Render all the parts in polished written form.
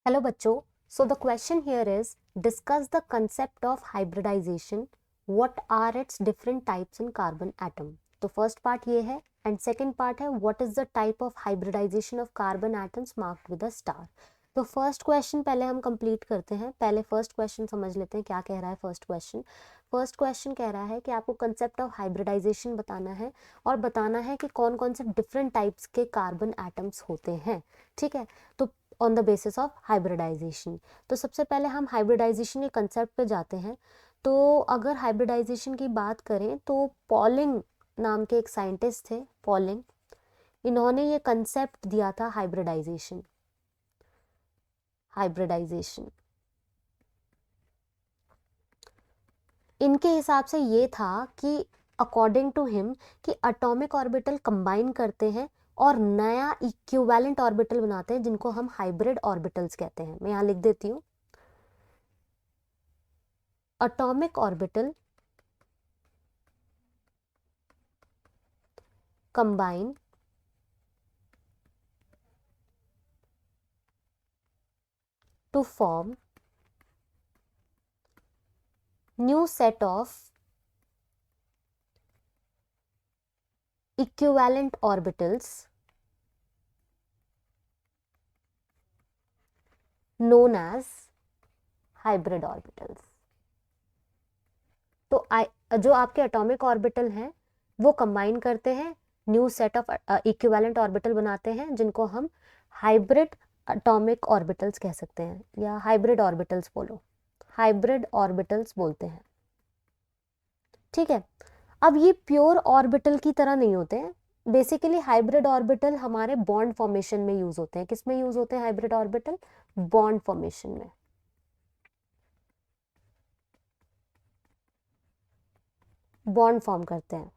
Hello बच्चों. So the question here is discuss the concept of hybridization. What are its different types in carbon atom? तो first part ये है and second part है what is the type of hybridization of carbon atoms marked with a star. तो first question पहले हम complete करते हैं. पहले first question समझ लेते हैं क्या कह रहा है first question. फर्स्ट क्वेश्चन कह रहा है कि आपको कंसेप्ट ऑफ हाइब्रिडाइजेशन बताना है और बताना है कि कौन कौन से डिफरेंट टाइप्स के कार्बन एटम्स होते हैं. ठीक है, तो on the basis of hybridization. तो सबसे पहले हम हाइब्रिडाइजेशन के कंसेप्ट पे जाते हैं. तो अगर हाइब्रिडाइजेशन की बात करें तो पॉलिंग नाम के एक साइंटिस्ट थे, पॉलिंग. इन्होंने ये कंसेप्ट दिया था हाइब्रिडाइजेशन. इनके हिसाब से ये था कि अकॉर्डिंग टू हिम कि एटॉमिक ऑर्बिटल कंबाइन करते हैं और नया इक्विवेलेंट ऑर्बिटल बनाते हैं जिनको हम हाइब्रिड ऑर्बिटल्स कहते हैं. मैं यहाँ लिख देती हूँ. Atomic orbital combine to form new set of equivalent orbitals known as hybrid orbitals. तो जो आपके एटॉमिक ऑर्बिटल हैं वो कंबाइन करते हैं, new set of equivalent orbital बनाते हैं जिनको हम हाइब्रिड एटॉमिक ऑर्बिटल्स कह सकते हैं या हाइब्रिड ऑर्बिटल्स बोलो, हाइब्रिड ऑर्बिटल्स बोलते हैं. ठीक है, अब ये प्योर ऑर्बिटल की तरह नहीं होते हैं. बेसिकली हाइब्रिड ऑर्बिटल हमारे बॉन्ड फॉर्मेशन में यूज होते हैं. किस में यूज होते हैं हाइब्रिड ऑर्बिटल? बॉन्ड फॉर्मेशन में. बॉन्ड फॉर्म करते हैं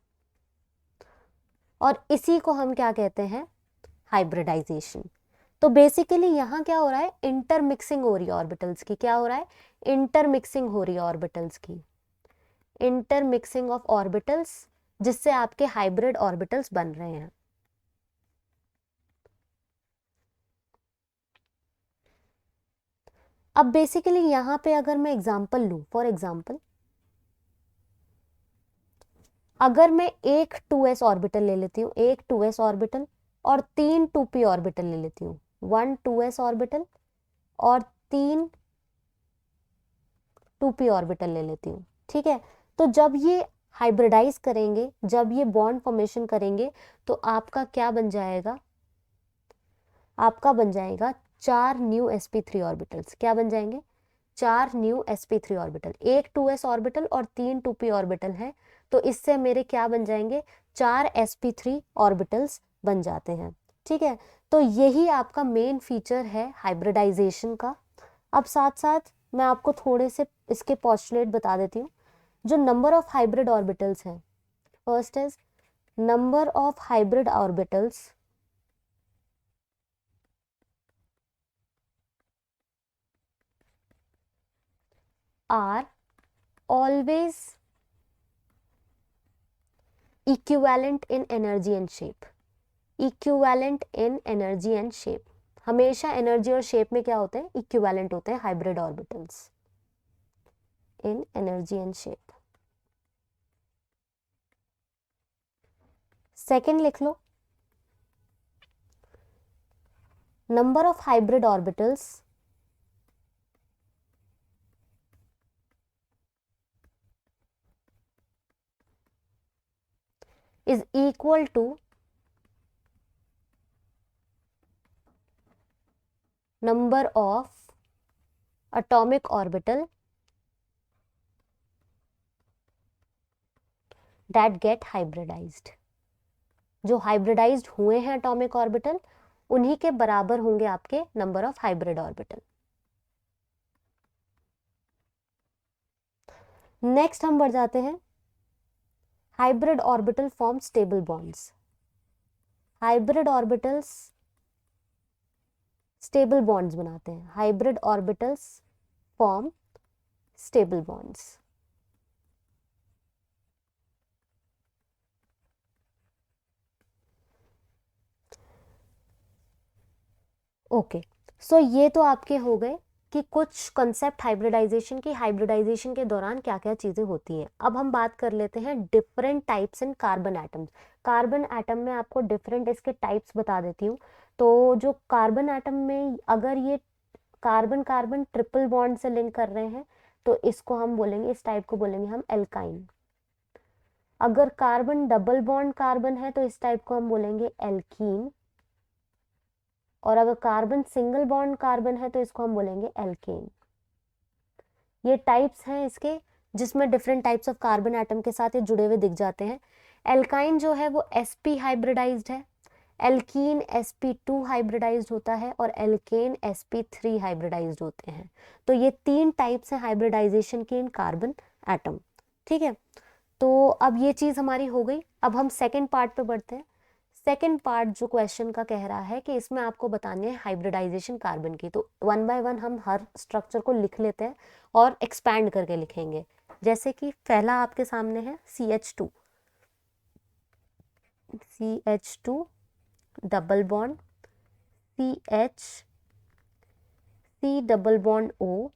और इसी को हम क्या कहते हैं? हाइब्रिडाइजेशन. तो बेसिकली यहाँ क्या हो रहा है? इंटरमिक्सिंग हो रही है ऑर्बिटल्स की. क्या हो रहा है? इंटरमिक्सिंग हो रही है ऑर्बिटल्स की. इंटरमिक्सिंग ऑफ ऑर्बिटल्स जिससे आपके हाइब्रिड ऑर्बिटल्स बन रहे हैं. अब बेसिकली यहाँ पे अगर मैं एग्जांपल लूँ, फॉर एग्जांपल अगर मैं एक 2s ऑर्बिटल ले लेती हूँ, एक 2s ऑर्बिटल और 3 2p ऑर्बिटल ले लेती हूँ, 1 2s ऑर्बिटल और 3 2p ऑर्बिटल ले लेती हूँ. ठीक है, तो जब ये हाइब्रिडाइज करेंगे, जब ये बॉन्ड फॉर्मेशन करेंगे तो आपका क्या बन जाएगा? आपका बन जाएगा 4 न्यू sp3 ऑर्बिटल्स. क्या बन जाएंगे? 4 न्यू sp3 ऑर्बिटल. एक 2s ऑर्बिटल और 3 2p ऑर्बिटल है तो इससे मेरे क्या बन जाएंगे? 4 sp3 ऑर्बिटल्स बन जाते हैं. ठीक है, तो यही आपका मेन फीचर है हाइब्रिडाइजेशन का. अब साथ साथ मैं आपको थोड़े से इसके पोस्टुलेट बता देती हूँ. जो नंबर ऑफ हाइब्रिड ऑर्बिटल्स हैं, first is number of hybrid orbitals are always equivalent in energy and shape. Equivalent in energy and shape. हमेशा एनर्जी और शेप में क्या होते हैं? इक्विवेलेंट होते हैं hybrid orbitals in energy and shape. Second लिख लो, number of hybrid orbitals is equal to number of atomic orbital that get hybridized. जो हाइब्रिडाइज्ड हुए हैं एटॉमिक ऑर्बिटल उन्हीं के बराबर होंगे आपके number of hybrid orbital. Next हम बढ़ जाते हैं. Hybrid orbital form stable bonds. Hybrid orbitals stable bonds बनाते हैं. Hybrid orbitals form stable bonds. Okay, so ये तो आपके हो गए कि कुछ कंसेप्ट हाइब्रिडाइजेशन की, हाइब्रिडाइजेशन के दौरान क्या क्या चीज़ें होती हैं। अब हम बात कर लेते हैं different types in carbon atoms. Carbon atom में आपको डिफरेंट इसके टाइप्स बता देती हूँ। तो जो कार्बन एटम में अगर ये कार्बन कार्बन ट्रिपल बॉन्ड से लिंक कर रहे हैं तो इसको हम बोलेंगे, इस टाइप को बोलेंगे हम एल्काइन। अगर कार्बन डबल बॉन्ड कार्बन है तो इस टाइप को हम बोलेंगे एल्कीन। और अगर कार्बन सिंगल बॉन्ड कार्बन है तो इसको हम बोलेंगे एल्केन। ये टाइप्स हैं इसके, जिसमें different types of carbon atom के साथ ये जुड़े हुए दिख जाते हैं। एल्काइन जो है वो sp हाइब्रिडाइज्ड है, एल्कीन sp2 हाइब्रिडाइज्ड होता है और एल्केन sp3 हाइब्रिडाइज्ड होते हैं। तो ये 3 टाइप्स हैं हाइब्रिडाइजेशन की इन कार्बन एटम। ठीक है, तो अब ये चीज़ हमारी हो गई। अब हम सेकेंड पार्ट पे बढ़ते हैं। सेकेंड पार्ट जो क्वेश्चन का कह रहा है कि इसमें आपको बतानी है हाइब्रिडाइजेशन कार्बन की। तो वन बाय वन हम हर स्ट्रक्चर को लिख लेते हैं और एक्सपैंड करके लिखेंगे। जैसे कि पहला आपके सामने है CH2, CH2 double bond CH, C double bond O,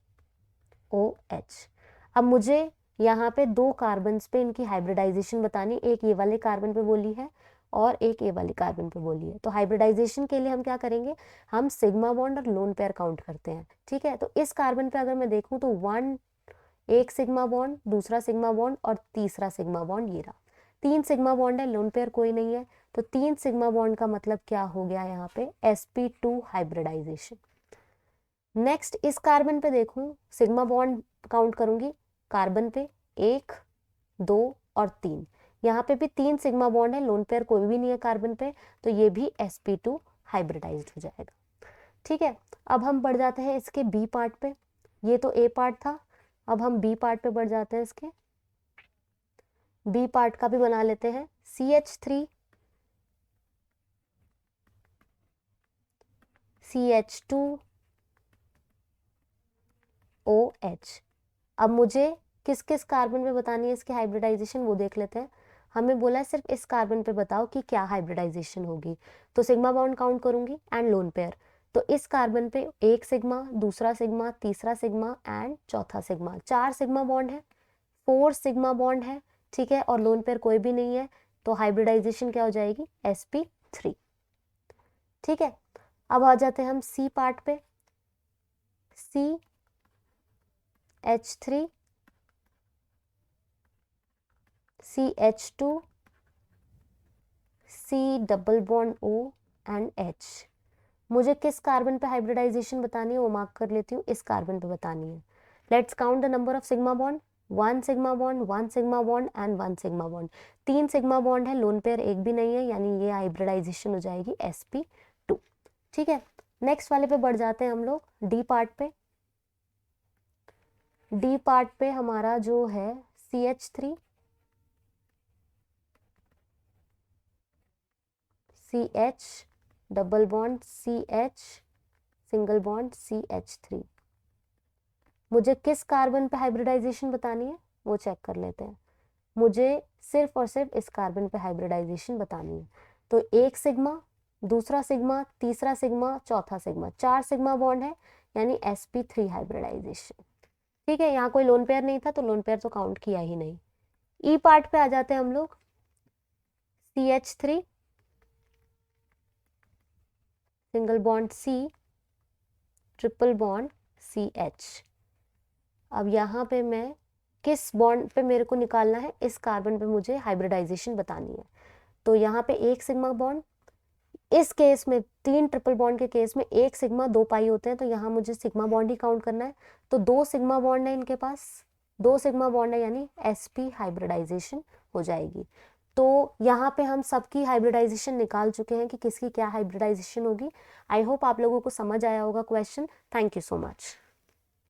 OH। अब मुझे यहाँ पे 2 कार्बन्स पे इनकी हाइब्रिडाइजेशन बतानी, एक ये वाले कार्बन पे बोली है और एक ये वाली कार्बन पे बोली है। तो हाइब्रिडाइजेशन के लिए हम क्या करेंगे, हम सिग्मा बॉन्ड और लोन पेयर काउंट करते हैं। ठीक है, तो इस कार्बन पे अगर मैं देखूं तो एक सिग्मा बॉन्ड, दूसरा सिग्मा बॉन्ड और तीसरा सिग्मा बॉन्ड, ये रहा 3 सिग्मा बॉन्ड है, लोन पेयर कोई नहीं है। तो 3 सिग्मा बॉन्ड का मतलब क्या हो गया यहाँ पे, sp2 हाइब्रिडाइजेशन। नेक्स्ट इस कार्बन पे देखूं, सिग्मा बॉन्ड काउंट करूंगी कार्बन पे 1, 2 और 3। यहाँ पे भी 3 सिग्मा बॉन्ड है, लोन पेयर कोई भी नहीं है कार्बन पे, तो ये भी sp2 हाइब्रिडाइज्ड हो जाएगा। ठीक है, अब हम बढ़ जाते हैं इसके बी पार्ट पे। ये तो ए पार्ट था, अब हम बी पार्ट पे बढ़ जाते हैं। इसके बी पार्ट का भी बना लेते हैं। CH3, CH2, OH। अब मुझे किस किस कार्बन पे बतानी है इसकी हाइब्रिडाइजेशन, वो देख लेते हैं। हमें बोला है सिर्फ इस कार्बन पे बताओ कि क्या हाइब्रिडाइजेशन होगी। तो सिग्मा बॉन्ड काउंट करूंगी एंड लोन पेयर। तो इस कार्बन पे 1 सिग्मा, दूसरा सिग्मा, तीसरा सिग्मा एंड चौथा सिग्मा, 4 सिग्मा बॉन्ड है, 4 सिग्मा बॉन्ड है। ठीक है, और लोन पेयर कोई भी नहीं है, तो हाइब्रिडाइजेशन क्या हो जाएगी, sp3। ठीक है, अब आ जाते हैं हम सी पार्ट पे। CH3, CH2, C double bond O and H। मुझे किस कार्बन पे हाइब्रिडाइजेशन बतानी है वो मार्क कर लेती हूँ, इस कार्बन पे बतानी है। Let's count the number of sigma bond, 1 sigma bond, 1 sigma bond and 1 sigma bond. 3 sigma bond है, लोन पेयर एक भी नहीं है, यानी ये हाइब्रिडाइजेशन हो जाएगी sp2। ठीक है, नेक्स्ट वाले पे बढ़ जाते हैं हम लोग, डी पार्ट पे। डी पार्ट पे हमारा जो है CH3, CH double bond CH, single bond CH3। मुझे किस कार्बन पे हाइब्रिडाइजेशन बतानी है वो चेक कर लेते हैं। मुझे सिर्फ और सिर्फ इस कार्बन पे हाइब्रिडाइजेशन बतानी है। तो 1 सिग्मा, दूसरा सिग्मा, तीसरा सिग्मा, चौथा सिग्मा, 4 सिग्मा बॉन्ड है, यानी sp3 हाइब्रिडाइजेशन। ठीक है, यहाँ कोई लोन पेयर नहीं था तो लोन पेयर तो काउंट किया ही नहीं। ई पार्ट पे आ जाते हैं हम लोग। CH3, single bond C, triple bond CH। अब यहाँ पे मैं किस बॉन्ड पे मेरे को निकालना है, इस कार्बन पे मुझे हाइब्रिडाइजेशन बतानी है। तो यहाँ पे 1 सिग्मा बॉन्ड, इस केस में 3 ट्रिपल बॉन्ड के केस में 1 सिग्मा 2 पाई होते हैं, तो यहाँ मुझे सिग्मा बॉन्ड ही काउंट करना है। तो 2 सिग्मा बॉन्ड है इनके पास, 2 सिग्मा बॉन्ड है, यानी sp हाइब्रिडाइजेशन हो जाएगी। तो यहाँ पे हम सबकी हाइब्रिडाइजेशन निकाल चुके हैं कि किसकी क्या हाइब्रिडाइजेशन होगी। आई होप आप लोगों को समझ आया होगा question. Thank you so much.